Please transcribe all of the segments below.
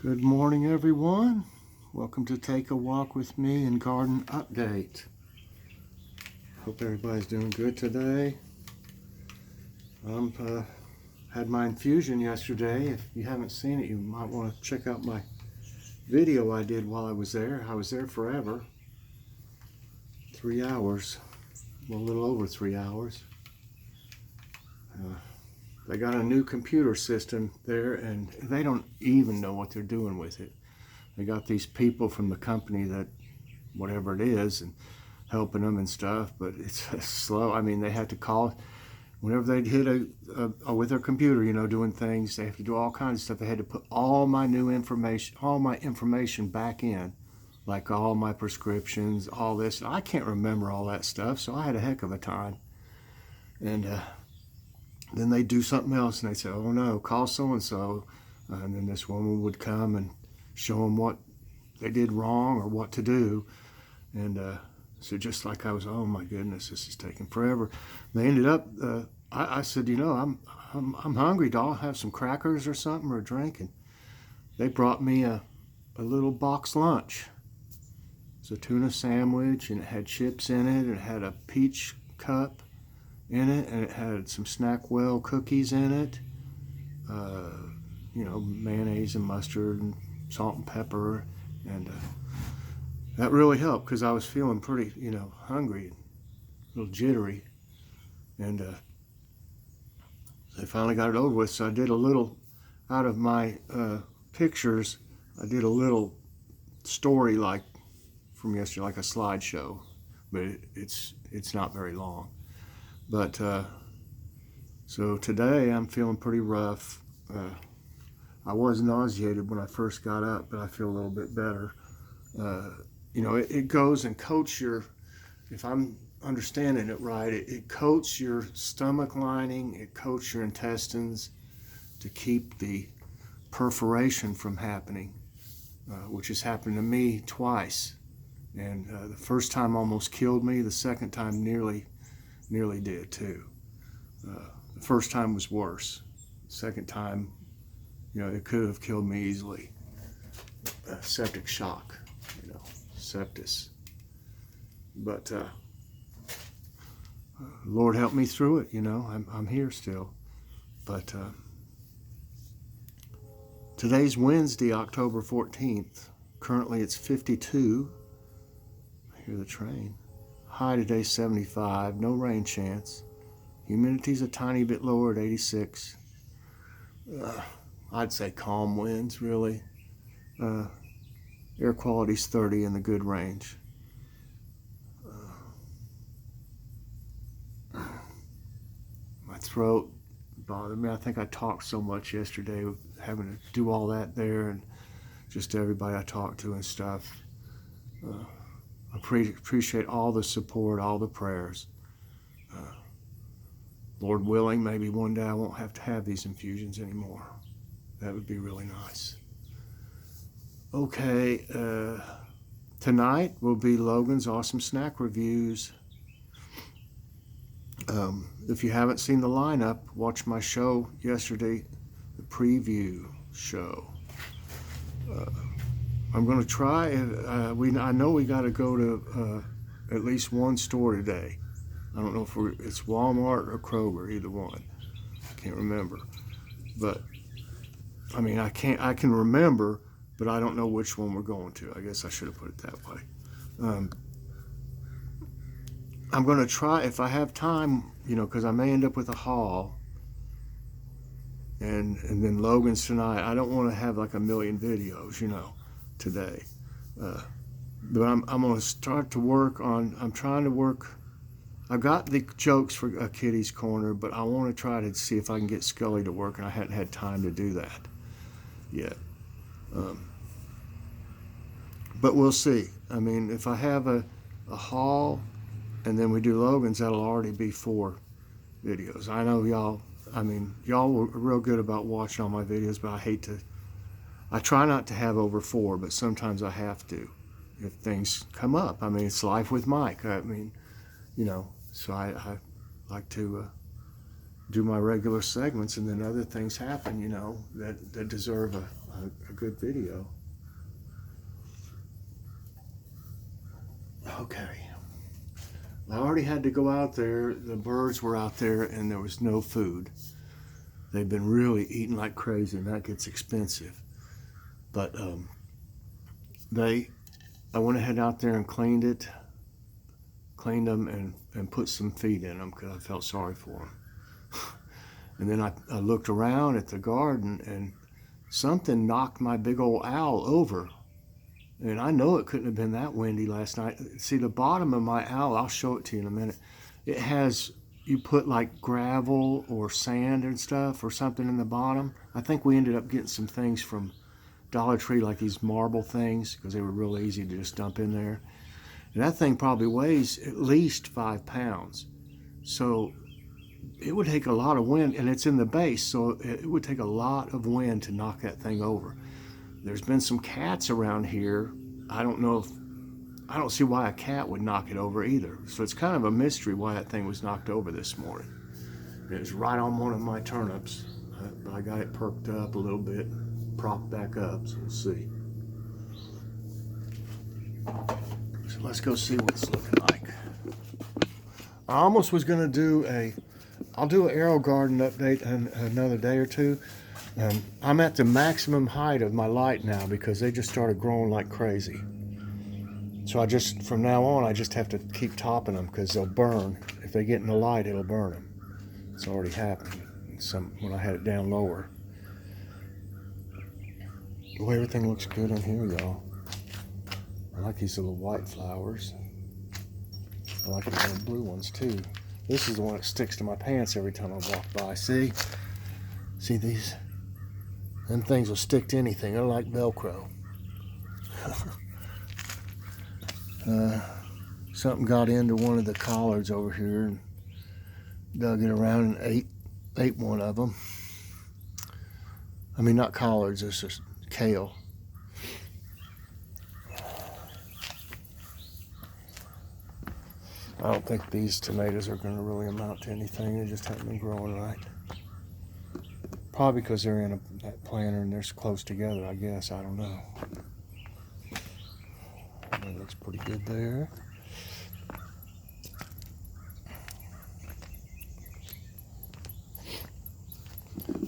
Good morning, everyone. Welcome to Take a Walk with Me and Garden Update. Hope everybody's doing good today. Had my infusion yesterday. If you haven't seen it, you might want to check out my video I did while I was there. I was there forever. 3 hours. Well, a little over 3 hours. They got a new computer system there, and they don't even know what they're doing with it. They got these people from the company that, whatever it is, and helping them and stuff, but it's slow. I mean, they had to call whenever they'd hit with their computer, doing things. They have to do all kinds of stuff. They had to put all my information back in, like all my prescriptions, all this. I can't remember all that stuff, so I had a heck of a time. And then they'd do something else, and they'd say, "Oh no, call so-and-so," and then this woman would come and show them what they did wrong or what to do. And so just like I was, oh my goodness, this is taking forever. They ended up, I said, I'm hungry, doll. Have some crackers or something or a drink. And they brought me a little box lunch. It's a tuna sandwich, and it had chips in it, and it had a peach cup in it, and it had some Snackwell cookies in it, mayonnaise and mustard and salt and pepper, and that really helped because I was feeling pretty, hungry, a little jittery, and they finally got it over with. So I did a little, out of my pictures, I did a little story like from yesterday, like a slideshow, but it's not very long. But so today I'm feeling pretty rough. I was nauseated when I first got up, but I feel a little bit better. It goes and coats your, if I'm understanding it right, it coats your stomach lining, it coats your intestines to keep the perforation from happening, which has happened to me twice. And the first time almost killed me, the second time nearly did too. The first time was worse. The second time, it could have killed me easily. Septic shock, sepsis. But Lord help me through it. I'm here still. But today's Wednesday, October 14th. Currently it's 52. I hear the train. High today 75, no rain chance. Humidity's a tiny bit lower at 86. I'd say calm winds, really. Air quality's 30 in the good range. My throat bothered me. I think I talked so much yesterday, having to do all that there, and just everybody I talked to and stuff. I appreciate all the support, all the prayers. Lord willing, maybe one day I won't have to have these infusions anymore. That would be really nice. Okay, tonight will be Logan's Awesome Snack Reviews. If you haven't seen the lineup, watch my show yesterday, the preview show. I'm going to try. I know we got to go to at least one store today. I don't know if it's Walmart or Kroger, either one. I can't remember. But I mean, I can remember, but I don't know which one we're going to. I guess I should have put it that way. I'm going to try, if I have time, because I may end up with a haul. And then Logan's tonight. I don't want to have like a million videos, today. But I'm going to start to work on, I'm trying to work, I've got the jokes for a Kitty's Corner, but I want to try to see if I can get Scully to work, and I hadn't had time to do that yet. But we'll see. I mean, if I have a haul and then we do Logan's, that'll already be 4 videos. I know y'all were real good about watching all my videos, but I try not to have over 4, but sometimes I have to if things come up. I mean, it's life with Mike. So I like to do my regular segments, and then other things happen, you know, that deserve a good video. Okay. I already had to go out there. The birds were out there and there was no food. They've been really eating like crazy, and that gets expensive. But I went ahead out there and cleaned them and put some feed in them because I felt sorry for them. And then I looked around at the garden and something knocked my big old owl over. And I know it couldn't have been that windy last night. See, the bottom of my owl, I'll show it to you in a minute. It has, you put like gravel or sand and stuff or something in the bottom. I think we ended up getting some things from Dollar Tree, like these marble things, because they were real easy to just dump in there. And that thing probably weighs at least 5 pounds. So it would take a lot of wind, and it's in the base, so it would take a lot of wind to knock that thing over. There's been some cats around here. I don't see why a cat would knock it over either. So it's kind of a mystery why that thing was knocked over this morning. It was right on one of my turnips, but I got it perked up a little bit, propped back up, so we'll see. So let's go see what it's looking like. I almost was gonna I'll do an AeroGarden update in another day or two. I'm at the maximum height of my light now because they just started growing like crazy. So from now on, I just have to keep topping them because they'll burn. If they get in the light, it'll burn them. It's already happened when I had it down lower. Well, everything looks good in here, y'all. I like these little white flowers. I like the little blue ones too. This is the one that sticks to my pants every time I walk by. See these? Them things will stick to anything. They're like Velcro. Something got into one of the collards over here and dug it around and ate one of them. I mean, not collards, it's just kale. I don't think these tomatoes are going to really amount to anything. They just haven't been growing right. Probably because they're in that planter and they're close together, I guess. I don't know. That looks pretty good there.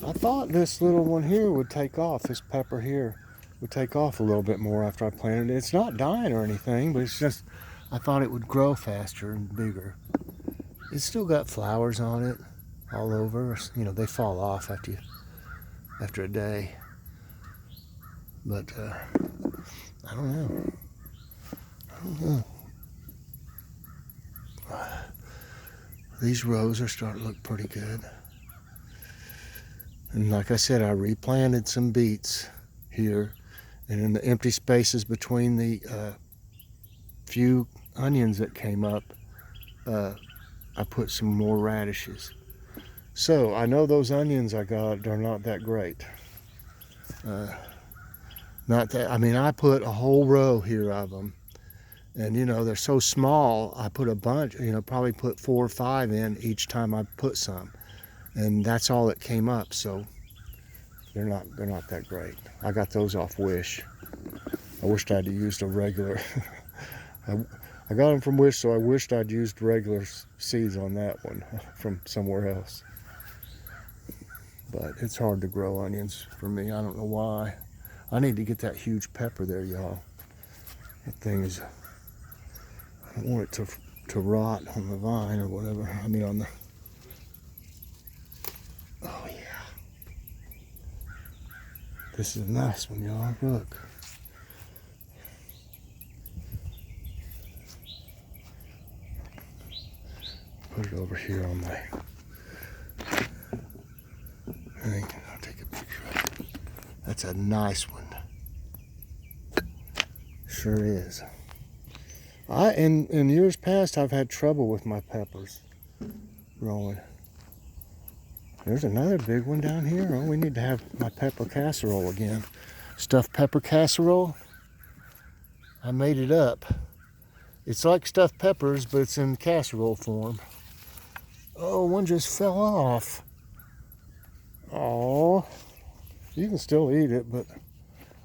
I thought this little one here would take off. This pepper here would take off a little bit more after I planted it. It's not dying or anything, but it's just, I thought it would grow faster and bigger. It's still got flowers on it all over. You know, they fall off after a day. But I don't know. These rows are starting to look pretty good. And like I said, I replanted some beets here. And in the empty spaces between the few onions that came up, I put some more radishes. So I know those onions I got are not that great. Not that, I mean, I put a whole row here of them. And you know, they're so small, I put a bunch, you know, probably put 4 or 5 in each time I put some. And that's all that came up, so they're not that great. I got those off Wish. I wished I'd used a regular. I got them from Wish, so I wished I'd used regular seeds on that one from somewhere else. But it's hard to grow onions for me. I don't know why. I need to get that huge pepper there, y'all. That thing is, I don't want it to rot on the vine or whatever. I mean on the, oh yeah. This is a nice one, y'all. Look. Put it over here on my thing. I'll take a picture of it. That's a nice one. Sure is. In years past, I've had trouble with my peppers growing. There's another big one down here. Oh, we need to have my pepper casserole again. Stuffed pepper casserole. I made it up. It's like stuffed peppers, but it's in casserole form. Oh, one just fell off. Oh, you can still eat it, but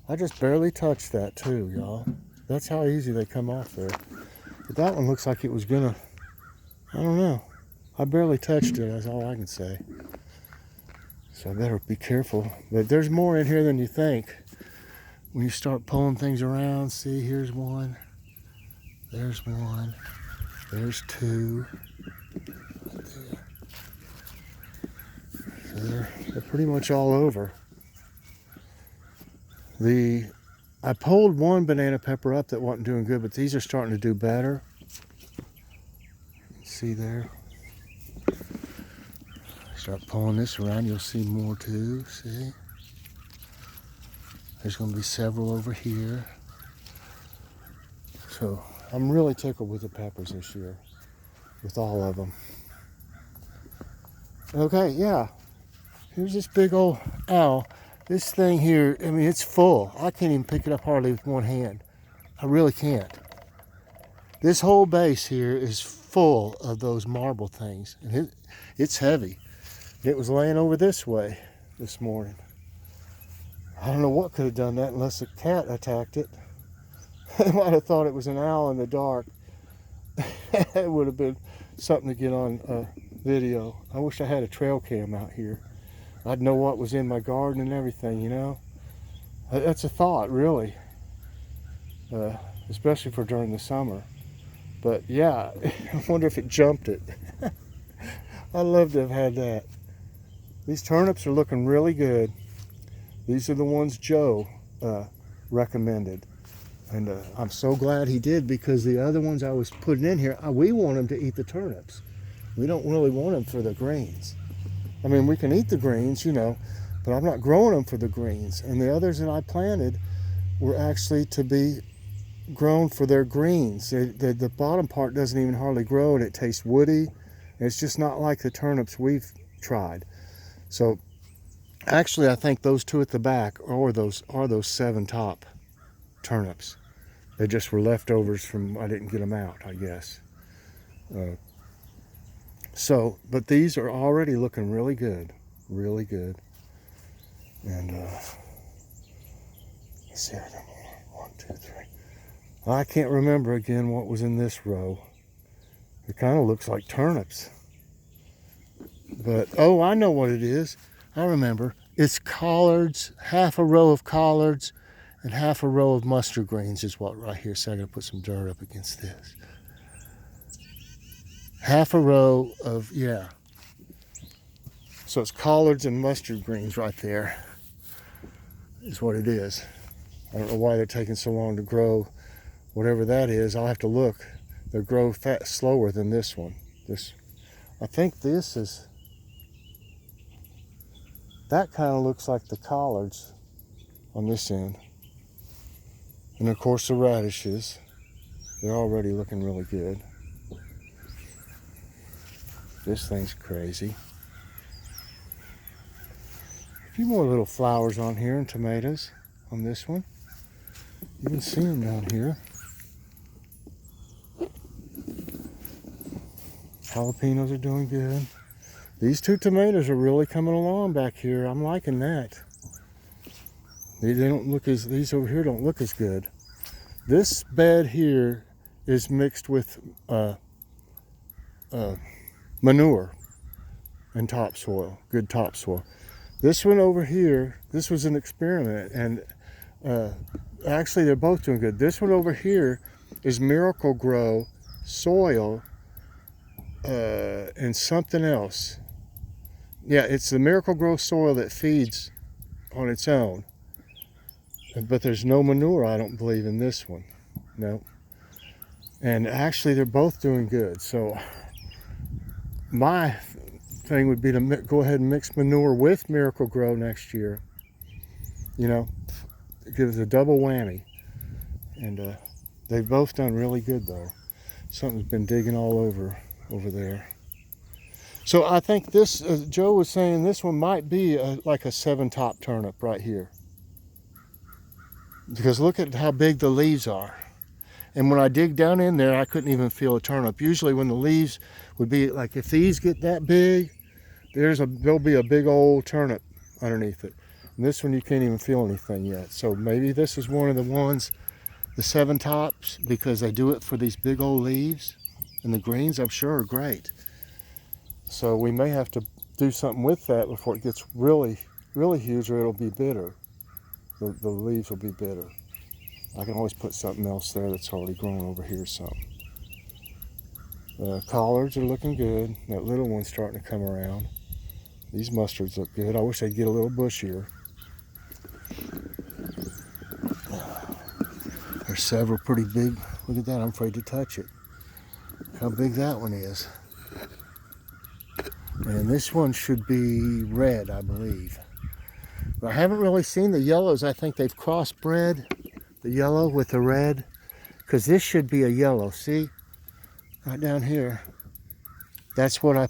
I just barely touched that too, y'all. That's how easy they come off there. But that one looks like it was gonna, I don't know. I barely touched it, that's all I can say. So I better be careful. But there's more in here than you think. When you start pulling things around, see, here's one. There's one. There's two. So they're pretty much all over. I pulled one banana pepper up that wasn't doing good, but these are starting to do better. See there? Start pulling this around, you'll see more too, see? There's going to be several over here. So I'm really tickled with the peppers this year, with all of them. Okay, yeah. Here's this big old owl. This thing here, I mean, it's full. I can't even pick it up hardly with one hand. I really can't. This whole base here is full of those marble things. And it's heavy. It was laying over this way this morning. I don't know what could have done that unless a cat attacked it. They might have thought it was an owl in the dark. It would have been something to get on video. I wish I had a trail cam out here. I'd know what was in my garden and everything, you know. That's a thought, really. Especially for during the summer. But yeah, I wonder if it jumped it. I'd love to have had that. These turnips are looking really good. These are the ones Joe recommended. And I'm so glad he did, because the other ones I was putting in here, we want them to eat the turnips. We don't really want them for the greens. I mean, we can eat the greens, you know, but I'm not growing them for the greens. And the others that I planted were actually to be grown for their greens. The bottom part doesn't even hardly grow, and it tastes woody. And it's just not like the turnips we've tried. So actually, I think those two at the back are those 7 top turnips. They just were leftovers from, I didn't get them out, I guess. But these are already looking really good, really good. And let's see, I got more. 1, 2, 3. I can't remember again what was in this row. It kind of looks like turnips. But, oh, I know what it is. I remember. It's collards, half a row of collards and half a row of mustard greens is what right here. So I'm going to put some dirt up against this. Half a row of, yeah. So it's collards and mustard greens right there is what it is. I don't know why they're taking so long to grow. Whatever that is, I'll have to look. They grow slower than this one. I think this is, that kind of looks like the collards on this end. And of course the radishes, they're already looking really good. This thing's crazy. A few more little flowers on here and tomatoes on this one. You can see them down here. Jalapenos are doing good. These 2 tomatoes are really coming along back here. I'm liking that. They don't look as, these over here don't look as good. This bed here is mixed with manure and topsoil, good topsoil. This one over here, this was an experiment, and actually they're both doing good. This one over here is Miracle-Gro soil and something else. Yeah, it's the Miracle-Gro soil that feeds on its own. But there's no manure, I don't believe, in this one. No. And actually, they're both doing good. So my thing would be to go ahead and mix manure with Miracle-Gro next year. You know, give it a double whammy. And they've both done really good, though. Something's been digging all over there. So I think this, Joe was saying, this one might be like a 7-top turnip right here. Because look at how big the leaves are. And when I dig down in there, I couldn't even feel a turnip. Usually when the leaves would be, like if these get that big, there'll be a big old turnip underneath it. And this one you can't even feel anything yet. So maybe this is one of the ones, the 7 tops, because they do it for these big old leaves. And the greens, I'm sure, are great. So we may have to do something with that before it gets really, really huge, or it'll be bitter. The leaves will be bitter. I can always put something else there that's already grown over here some. The collards are looking good. That little one's starting to come around. These mustards look good. I wish they'd get a little bushier. There's several pretty big. Look at that, I'm afraid to touch it. How big that one is. And this one should be red, I believe. But I haven't really seen the yellows. I think they've crossbred the yellow with the red, because this should be a yellow. See, right down here. That's what I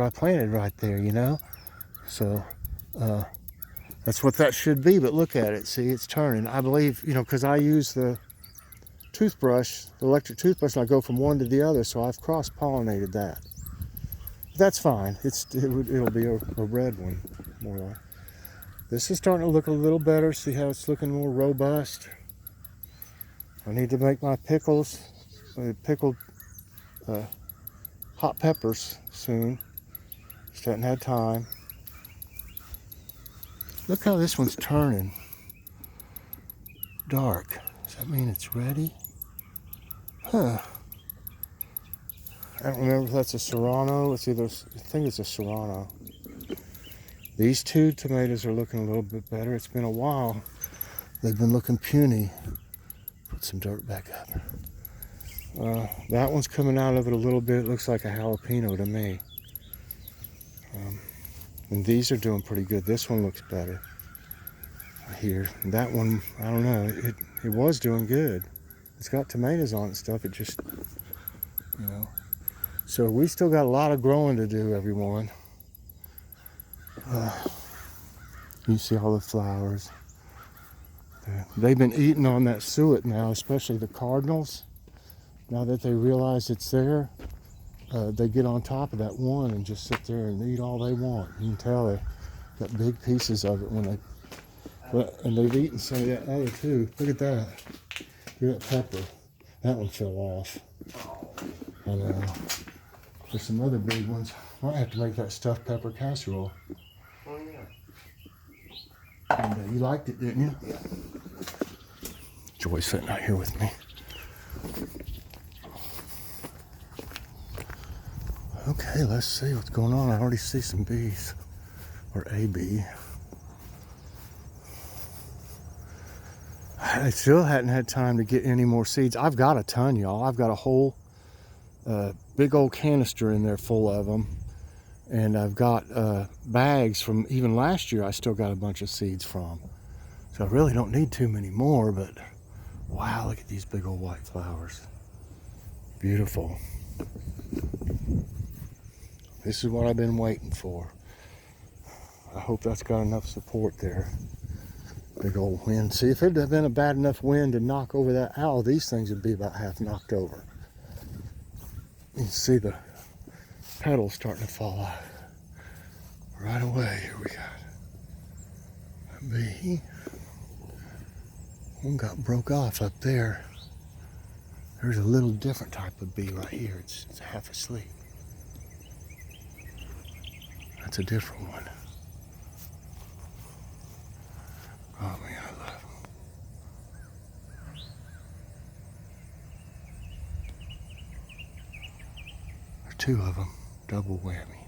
planted right there, you know. So that's what that should be. But look at it. See, it's turning. I believe, you know, because I use the toothbrush, the electric toothbrush, and I go from one to the other. So I've cross-pollinated that. That's fine. It'll be a red one, more like. This is starting to look a little better. See how it's looking more robust. I need to make my pickles, pickled hot peppers soon. Just haven't had time. Look how this one's turning dark. Does that mean it's ready? Huh. I don't remember if that's a Serrano. It's either, I think it's a Serrano. These 2 tomatoes are looking a little bit better. It's been a while. They've been looking puny. Put some dirt back up. That one's coming out of it a little bit. It looks like a jalapeno to me. And these are doing pretty good. This one looks better here. And that one, I don't know. It was doing good. It's got tomatoes on it and stuff. It just, you know. So we still got a lot of growing to do, everyone. You see all the flowers. They've been eating on that suet now, especially the cardinals. Now that they realize it's there, they get on top of that one and just sit there and eat all they want. You can tell they got big pieces of it when they, and they've eaten some of that other too. Look at that. Look at that pepper. That one fell off. I know. There's some other big ones. I might have to make that stuffed pepper casserole. Oh yeah. And you liked it, didn't you? Yeah. Joy's sitting out here with me. Okay, let's see what's going on. I already see some bees, or a bee. I still hadn't had time to get any more seeds. I've got a ton, y'all. I've got a whole big old canister in there full of them. And I've got bags from even last year I still got a bunch of seeds from. So I really don't need too many more, but wow, look at these big old white flowers. Beautiful. This is what I've been waiting for. I hope that's got enough support there. Big old wind. See, if it had been a bad enough wind to knock over that owl, these things would be about half knocked over. You can see the petals starting to fall out. Right away, here we got a bee. One got broke off up there. There's a little different type of bee right here. It's half asleep. That's a different one. Oh man, I love them. There's 2 of them. Double whammy.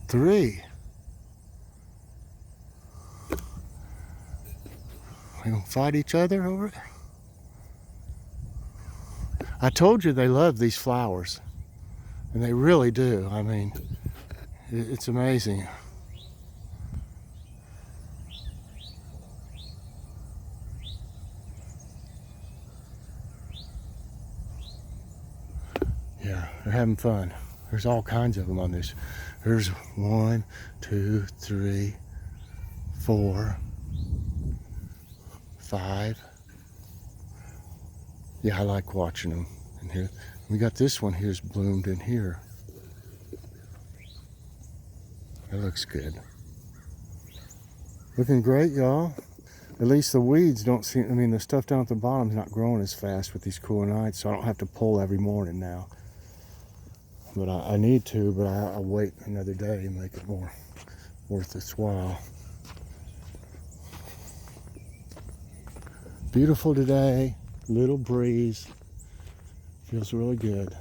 3. They gonna fight each other over it? I told you they love these flowers. And they really do. I mean, it's amazing. Yeah, they're having fun. There's all kinds of them on this. There's 1, 2, 3, 4, 5. Yeah, I like watching them in here. We got this one here's bloomed in here. That looks good. Looking great, y'all. At least the weeds don't seem, I mean, the stuff down at the bottom is not growing as fast with these cool nights, so I don't have to pull every morning now. But I need to, but I'll wait another day and make it more worth its while. Beautiful today, little breeze. Feels really good.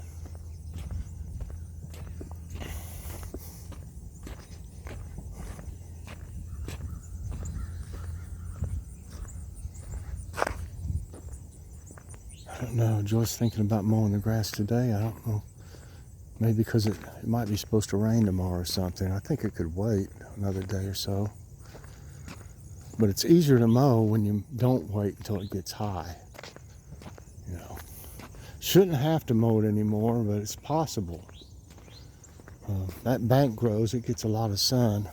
I don't know, Joy's thinking about mowing the grass today. I don't know. Maybe because it might be supposed to rain tomorrow or something. I think it could wait another day or so. But it's easier to mow when you don't wait until it gets high. You know, shouldn't have to mow it anymore, but it's possible. That bank grows, it gets a lot of sun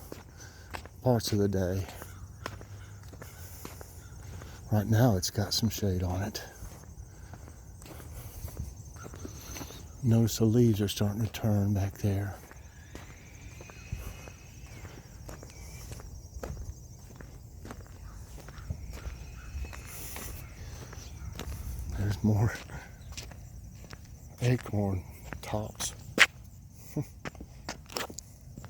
parts of the day. Right now it's got some shade on it. Notice the leaves are starting to turn back there. There's more acorn tops.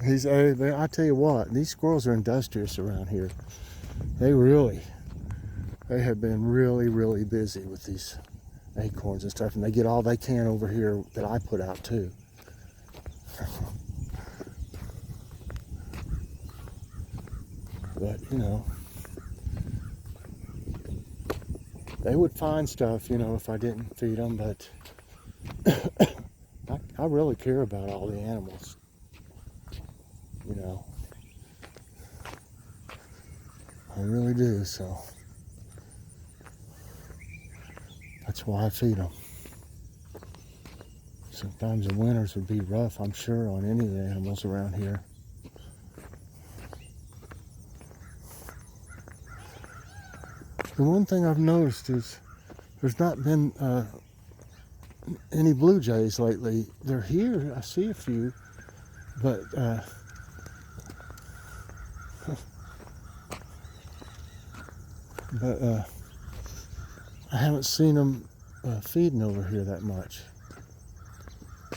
I tell you what, these squirrels are industrious around here. They have been really busy with these acorns and stuff, and they get all they can over here that I put out too. But, you know, they would find stuff, you know, if I didn't feed them, but I really care about all the animals, you know. I really do, so that's why I feed them. Sometimes the winters would be rough, I'm sure, on any of the animals around here. The one thing I've noticed is there's not been any blue jays lately. They're here, I see a few, but I haven't seen them feeding over here that much.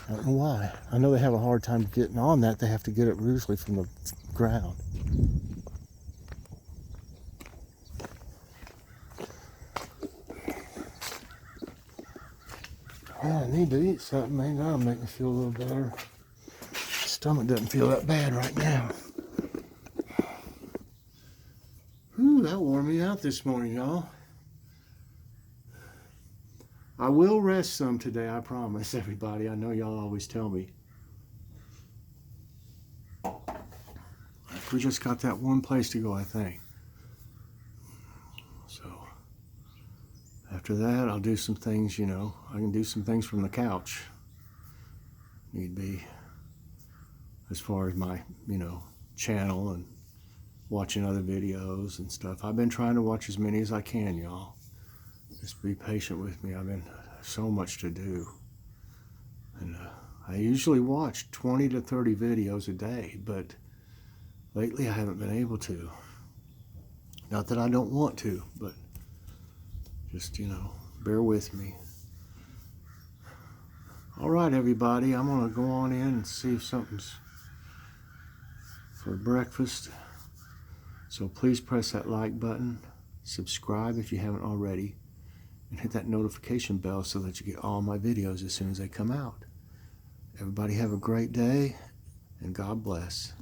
I don't know why. I know they have a hard time getting on that. They have to get it usually from the ground. Well, I need to eat something. Maybe that'll make me feel a little better. Stomach doesn't feel that bad right now. Whew, that wore me out this morning, y'all. I will rest some today, I promise, everybody. I know y'all always tell me. We just got that one place to go, I think. So, after that, I'll do some things, you know. I can do some things from the couch. Need be. As far as my, you know, channel and watching other videos and stuff. I've been trying to watch as many as I can, y'all. Just be patient with me. I've been so much to do. And I usually watch 20 to 30 videos a day, but lately I haven't been able to. Not that I don't want to, but just, you know, bear with me. All right, everybody, I'm going to go on in and see if something's for breakfast. So please press that like button, subscribe if you haven't already, and hit that notification bell so that you get all my videos as soon as they come out. Everybody have a great day, and God bless.